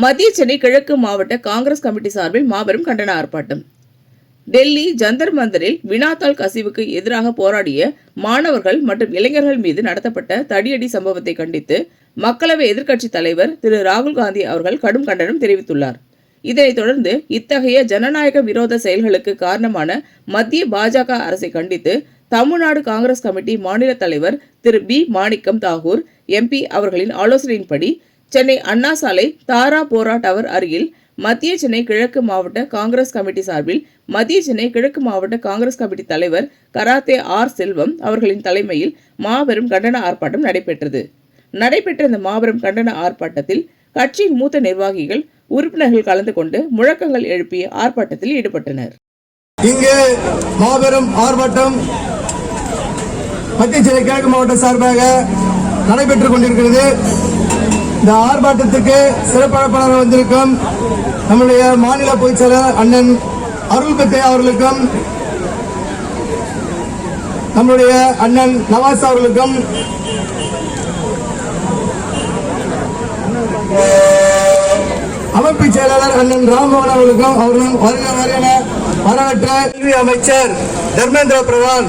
மத்திய சென்னை கிழக்கு மாவட்ட காங்கிரஸ் கமிட்டி சார்பில் மாபெரும் கண்டன ஆர்ப்பாட்டம். டெல்லி ஜந்தர் மந்தரில் வினாத்தாள் கசிவுக்கு எதிராக போராடிய மாணவர்கள் மற்றும் இளைஞர்கள் மீது நடத்தப்பட்ட தடியடி சம்பவத்தை கண்டித்து மக்களவை எதிர்க்கட்சித் தலைவர் திரு ராகுல் காந்தி அவர்கள் கடும் கண்டனம் தெரிவித்துள்ளார். இதனைத் தொடர்ந்து இத்தகைய ஜனநாயக விரோத செயல்களுக்கு காரணமான மத்திய பாஜக அரசை கண்டித்து தமிழ்நாடு காங்கிரஸ் கமிட்டி மாநில தலைவர் திரு பி மாணிக்கம் தாகூர் எம்பி அவர்களின் ஆலோசனையின்படி சென்னை அண்ணா சாலை தாராபோரா டவர் அருகில் மத்திய சென்னை கிழக்கு மாவட்ட காங்கிரஸ் கமிட்டி சார்பில் மத்திய சென்னை கிழக்கு மாவட்ட காங்கிரஸ் கமிட்டி தலைவர் கராத்தே ஆர் செல்வம் அவர்களின் தலைமையில் மாபெரும் கண்டன ஆர்ப்பாட்டம் நடைபெற்ற இந்த மாபெரும் கண்டன ஆர்ப்பாட்டத்தில் கட்சியின் மூத்த நிர்வாகிகள் உறுப்பினர்கள் கலந்து கொண்டு முழக்கங்கள் எழுப்பி ஆர்ப்பாட்டத்தில் ஈடுபட்டனர். இங்கு மாபெரும் ஆர்ப்பாட்டம் மத்திய சென்னை கிழக்கு மாவட்ட சார்பாக நடைபெற்றுக் கொண்டிருக்கிறது. இந்த ஆர்ப்பாட்டத்துக்கு சிறப்பு அழைப்பாளர் வந்திருக்கும் நம்முடைய மாநில பொதுச் செயலர் அண்ணன் அருள் கத்தே அவர்களுக்கும், நம்முடைய அண்ணன் நவாஸ் அவர்களுக்கும், அமைப்பு செயலாளர் அண்ணன் ராம்மோகன் அவர்களும் வரவேற்ற கல்வி அமைச்சர் தர்மேந்திர பிரதான்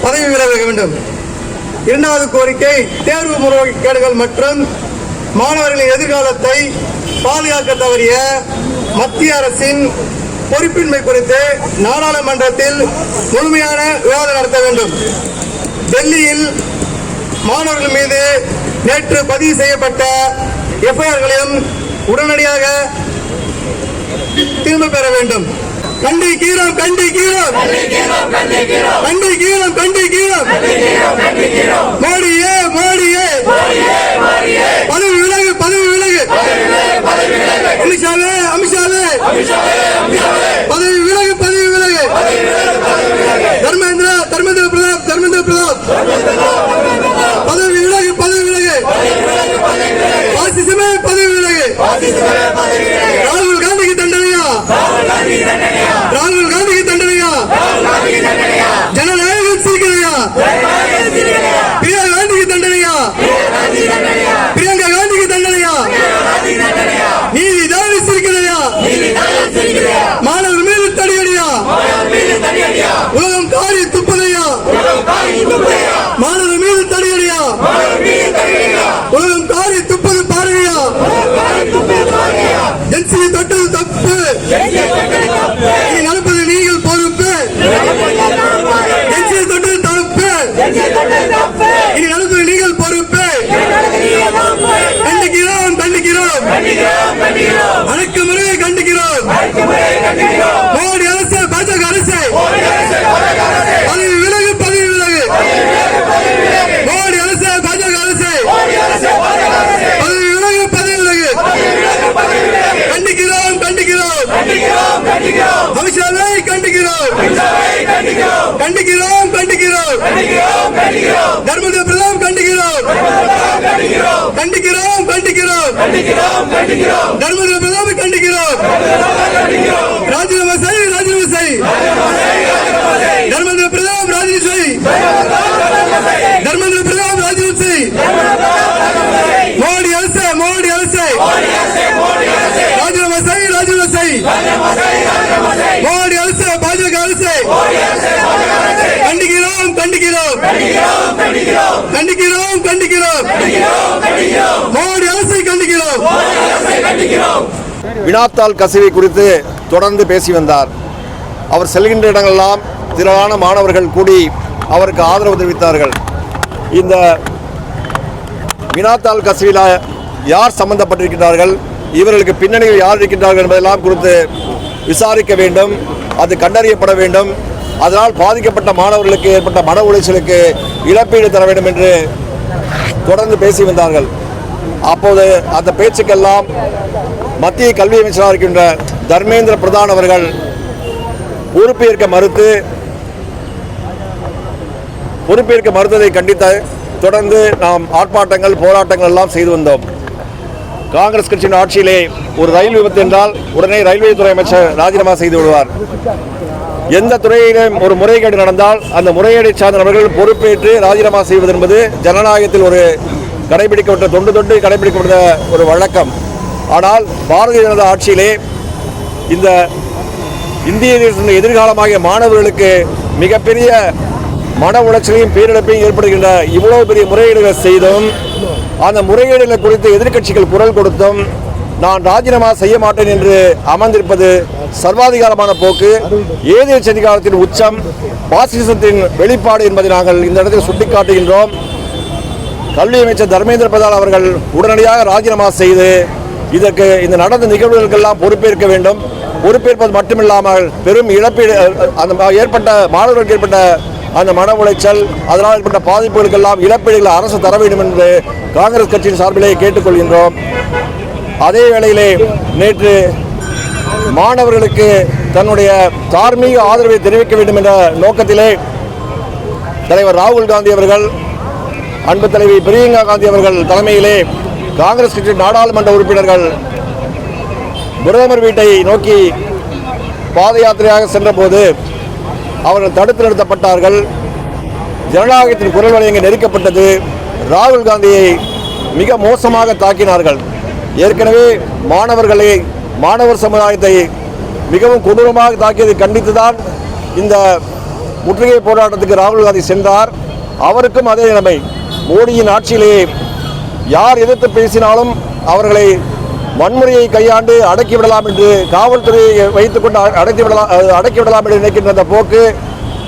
பதவி விலக வேண்டும். இரண்டாவது கோரிக்கை, தேர்வு முறைகேடுகள் மற்றும் மாணவர்களின் எதிர்காலத்தை பாதுகாக்க தவறிய மத்திய அரசின் பொறுப்பின்மை குறித்து நாடாளுமன்றத்தில் முழுமையான விவாதம் நடத்த வேண்டும். டெல்லியில் மாணவர்கள் மீது நேற்று பதிவு செய்யப்பட்ட எஃப்ஐஆர்களையும் உடனடியாக திரும்ப பெற வேண்டும். கண்டிக்கிறோம். மோடியே பதவி விலகு. அமித்ஷாவே பதவி விலகு. தர்மேந்திர பிரதான் பதவி விலகு. பாசிசமே பதவி விலகு. ராகுல் காந்திக்கு தண்டனையா? ஜனநாயகம் சீக்கிரையா? பிரியா காந்திக்கு தண்டனையா? பிரியங்கா காந்திக்கு தண்டனையா? நீதிதான் சீக்கிரையா? மாணவர் மீது தடியடியா? உலகம் காரி துப்பதையா? மாணவர் மீது தடியடியா? உலகம் காரி துப்பது பாருங்க. ஜென்சி தொட்டது தப்பு, இனி நடப்பது நீங்கள் பொறுப்பு. ஜென்சி தொட்டது தப்பு, இனி நடப்பது நீங்கள் பொறுப்பு. கண்டிக்கிறோம். அடக்குமுறையை கண்டிக்கிறோம். மோடி அரசு, பாஜக அரசு பதவி விலகு. மோடி அரசு, பாஜக அரசு பதவி விலகு. கண்டிக்கிறோம். அமித்ஷாவை கண்டிக்கிறோம். தர்மேந்திர பிரதான் கண்டிக்கிறோம். தர்மேந்திர பிரதான் கண்டிக்கிறோம். ராஜினாமா செய். தர்மேந்திர பிரதான் ராஜினாமா செய். மோடி அரசு ராஜினாமா செய். மோடி அரசு, பாஜக அரசு கண்டிக்கிறோம். மோடி அரசை கண்டிக்கிறோம். வினாத்தாள் கசிவை குறித்து தொடர்ந்து பேசி வந்தார். அவர் செல்கின்ற இடங்களெல்லாம் திரளான மாணவர்கள் கூடி அவருக்கு ஆதரவு தெரிவித்தார்கள். இந்த வினாத்தாள் கசிவில் யார் சம்பந்தப்பட்டிருக்கிறார்கள், இவர்களுக்கு பின்னணியில் யார் இருக்கின்றார்கள் என்பதெல்லாம் குறித்து விசாரிக்க வேண்டும், அது கண்டறியப்பட வேண்டும். அதனால் பாதிக்கப்பட்ட மாணவர்களுக்கு ஏற்பட்ட மன உளைச்சலுக்கு இழப்பீடு தர வேண்டும் என்று தொடர்ந்து பேசி வந்தார்கள். அப்போது அந்த பேச்சுக்கெல்லாம் மத்திய கல்வி அமைச்சராக இருக்கின்ற தர்மேந்திர பிரதான் அவர்கள் பொறுப்பேற்க மறுத்ததை கண்டித்து தொடர்ந்து நாம் ஆர்ப்பாட்டங்கள், போராட்டங்கள் எல்லாம் செய்து வந்தோம். காங்கிரஸ் கட்சியின் ஆட்சியிலே ஒரு ரயில் விபத்து என்றால் உடனே ரயில்வே துறை அமைச்சர் ராஜினாமா செய்து விடுவார். எந்த துறையிலும் ஒரு முறைகேடு நடந்தால் அந்த முறைகேடை சார்ந்த நபர்கள் பொறுப்பேற்று ராஜினாமா செய்வது என்பது ஜனநாயகத்தில் ஒரு கடைபிடிக்கப்பட்ட தொண்டு கடைபிடிக்கப்பட்ட ஒரு வழக்கம். ஆனால் பாரதிய ஜனதா ஆட்சியிலே இந்த இந்திய தேசத்தின் எதிர்காலமாகிய மாணவர்களுக்கு மிகப்பெரிய மன உளைச்சலையும் பேரிழப்பையும் ஏற்படுகின்ற இவ்வளவு பெரிய முறையீடுகளை செய்தும் அந்த முறையீடுகளை குறித்து எதிர்க்கட்சிகள் குரல் கொடுத்தும் நான் ராஜினாமா செய்ய மாட்டேன் என்று அமர்ந்திருப்பது சர்வாதிகாரமான போக்கு, ஏதேச்ச அதிகாரத்தின் உச்சம், பாசிசத்தின் வெளிப்பாடு என்பதை நாங்கள் இந்த இடத்தில் சுட்டிக்காட்டுகின்றோம். கல்வி அமைச்சர் தர்மேந்திர பிரதான் அவர்கள் உடனடியாக ராஜினாமா செய்து இதற்கு இந்த நடந்த நிகழ்வுகளுக்கெல்லாம் பொறுப்பேற்க வேண்டும். பொறுப்பேற்பது மட்டுமில்லாமல் பெரும் இழப்பீடு அந்த ஏற்பட்ட மாணவர்களுக்கு ஏற்பட்ட அந்த மன உளைச்சல் அதனால் ஏற்பட்ட பாதிப்புகளுக்கெல்லாம் இழப்பீடுகளை அரசு தர வேண்டும் என்று காங்கிரஸ் கட்சியின் சார்பிலே கேட்டுக்கொள்கின்றோம். அதே வேளையிலே நேற்று மாணவர்களுக்கு தன்னுடைய தார்மீக ஆதரவை தெரிவிக்க வேண்டும் என்ற நோக்கத்திலே தலைவர் ராகுல் காந்தி அவர்கள், அன்பு தலைவி பிரியங்கா காந்தி அவர்கள் தலைமையிலே காங்கிரஸ் கட்சி நாடாளுமன்ற உறுப்பினர்கள் பிரதமர் வீட்டை நோக்கி பாத யாத்திரையாக சென்றபோது அவர்கள் தடுத்து நிறுத்தப்பட்டார்கள். ஜனநாயகத்தின் குரல் வழங்க நெருக்கப்பட்டது. ராகுல் காந்தியை மிக மோசமாக தாக்கினார்கள். ஏற்கனவே மாணவர் சமுதாயத்தை மிகவும் கொடூரமாக தாக்கியதை கண்டித்துதான் இந்த முற்றுகை போராட்டத்துக்கு ராகுல் காந்தி சென்றார். அவருக்கும் அதே நிலைமை. மோடியின் ஆட்சியிலேயே யார் எதிர்த்து பேசினாலும் அவர்களை வன்முறையை கையாண்டு அடக்கிவிடலாம் என்று காவல்துறையை வைத்துக்கொண்டு அடக்கிவிடலாம் என்று நினைக்கின்ற அந்த போக்கு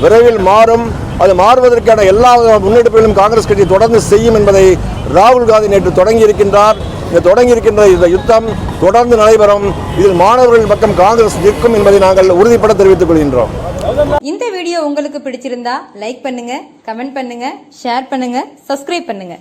விரைவில் மாறும். அது மாறுவதற்கான எல்லா முன்னெடுப்புகளும் காங்கிரஸ் கட்சி தொடர்ந்து செய்யும் என்பதை ராகுல் காந்தி நேற்று தொடங்கியிருக்கின்றார். இந்த யுத்தம் தொடர்ந்து நடைபெறும். இதில் மாணவர்கள் பக்கம் காங்கிரஸ் நிற்கும் என்பதை நாங்கள் உறுதிப்பட தெரிவித்துக் கொள்கின்றோம். இந்த வீடியோ உங்களுக்கு பிடிச்சிருந்தா லைக் பண்ணுங்க, கமெண்ட் பண்ணுங்க, ஷேர் பண்ணுங்க, சப்ஸ்கிரைப் பண்ணுங்க.